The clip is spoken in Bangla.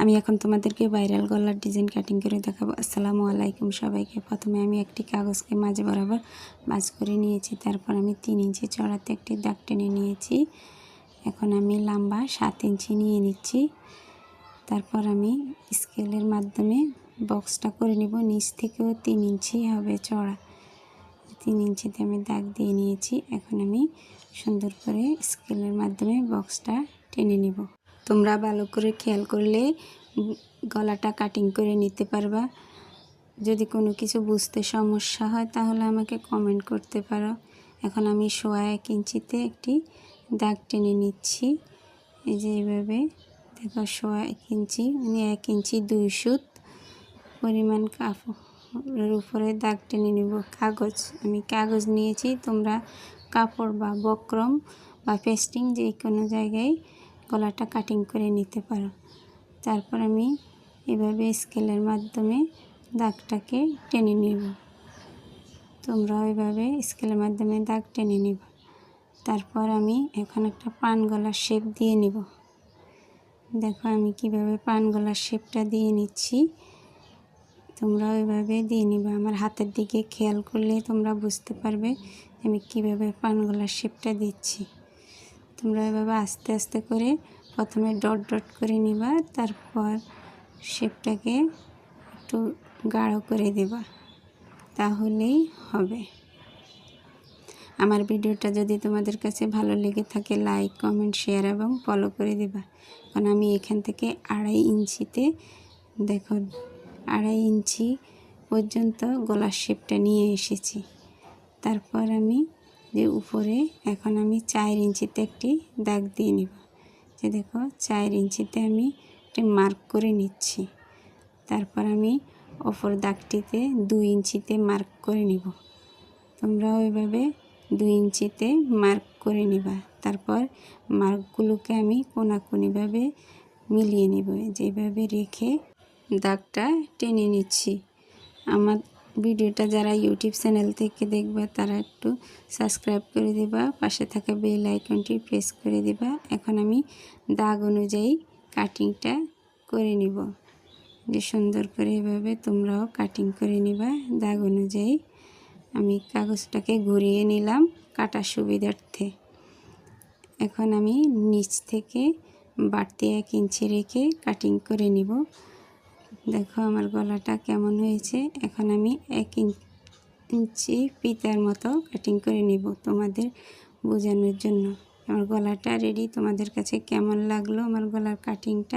আমি এখন তোমাদেরকে ভাইরাল গলার ডিজাইন কাটিং করে দেখাবো। আসসালামু আলাইকুম সবাইকে। প্রথমে আমি একটি কাগজকে মাঝে বরাবর ভাঁজ করে নিয়েছি। তারপর আমি 3 ইঞ্চি চড়াতে একটি দাগ টেনে নিয়েছি। এখন আমি লম্বা 7 ইঞ্চি নিয়ে নিচ্ছি। তারপর আমি স্কেলের মাধ্যমে বক্সটা করে নিব। নিচ থেকেও 3 ইঞ্চি হবে চড়া। 3 ইঞ্চিতে আমি দাগ দিয়ে নিয়েছি। এখন আমি সুন্দর করে স্কেলের মাধ্যমে বক্সটা টেনে নিব। তোমরা ভালো করে খেয়াল করলে গলাটা কাটিং করে নিতে পারবা। যদি কোনো কিছু বুঝতে সমস্যা হয় তাহলে আমাকে কমেন্ট করতে পারো। এখন আমি 1.5 ইঞ্চিতে একটি দাগ টেনে নিচ্ছি। এই যে এইভাবে দেখো 1.5 ইঞ্চি মানে 1 ইঞ্চি 2 সুত পরিমাণ কাপড়ের উপরে দাগ টেনে নিব। আমি কাগজ নিয়েছি, তোমরা কাপড় বা বক্রম বা পেস্টিং যে কোনো জায়গায় গলাটা কাটিং করে নিতে পারো। তারপর আমি এভাবে স্কেলের মাধ্যমে দাগটাকে টেনে নেব। তোমরা এভাবে স্কেলের মাধ্যমে দাগ টেনে নেব। তারপর আমি এখন একটা পান গলার শেপ দিয়ে নেব। দেখো আমি কিভাবে পান গলার শেপটা দিয়ে নিচ্ছি। তোমরা ওইভাবে দিয়ে নিবা। আমার হাতের দিকে খেয়াল করলে তোমরা বুঝতে পারবে আমি কিভাবে পান গলার শেপটা দিচ্ছি। তোমরা এভাবে আস্তে আস্তে করে প্রথমে ডট ডট করে নিবা, তারপর শেপটাকে একটু গাঢ় করে দেবা, তাহলেই হবে। আমার ভিডিওটা যদি তোমাদের কাছে ভালো লেগে থাকে লাইক, কমেন্ট, শেয়ার এবং ফলো করে দেবা। কারণ আমি এখান থেকে 2.5 ইঞ্চিতে দেখো 2.5 ইঞ্চি পর্যন্ত গলার শেপটা নিয়ে এসেছি। তারপর আমি যে উপরে এখন আমি 4 ইঞ্চিতে একটি দাগ দিয়ে নিব। যে দেখো 4 ইঞ্চিতে আমি একটি মার্ক করে নিচ্ছি। তারপর আমি অপর দাগটিতে 2 ইঞ্চিতে মার্ক করে নিব। তোমরা ওইভাবে 2 ইঞ্চিতে মার্ক করে নিবা। তারপর মার্কগুলোকে আমি কোনাকুনিভাবে মিলিয়ে নিব। যেভাবে রেখে দাগটা টেনে নিচ্ছি। আমার ভিডিওটা যারা ইউটিউব চ্যানেল থেকে দেখবা তারা একটু সাবস্ক্রাইব করে দেবা, পাশে থাকা বেল আইকনটি প্রেস করে দেবা। এখন আমি দাগ অনুযায়ী কাটিংটা করে নিব। যে সুন্দর করে এভাবে তোমরাও কাটিং করে নিবা দাগ অনুযায়ী। আমি কাগজটাকে ঘুরিয়ে নিলাম কাটার সুবিধার্থে। এখন আমি নিচ থেকে বাড়তি 1 ইঞ্চি রেখে কাটিং করে নিব। দেখো আমার গলাটা কেমন হয়েছে। এখন আমি 1 ইঞ্চি ফিতার মতো কাটিং করে নিব তোমাদের বোঝানোর জন্য। আমার গলাটা রেডি। তোমাদের কাছে কেমন লাগলো আমার গলার কাটিংটা?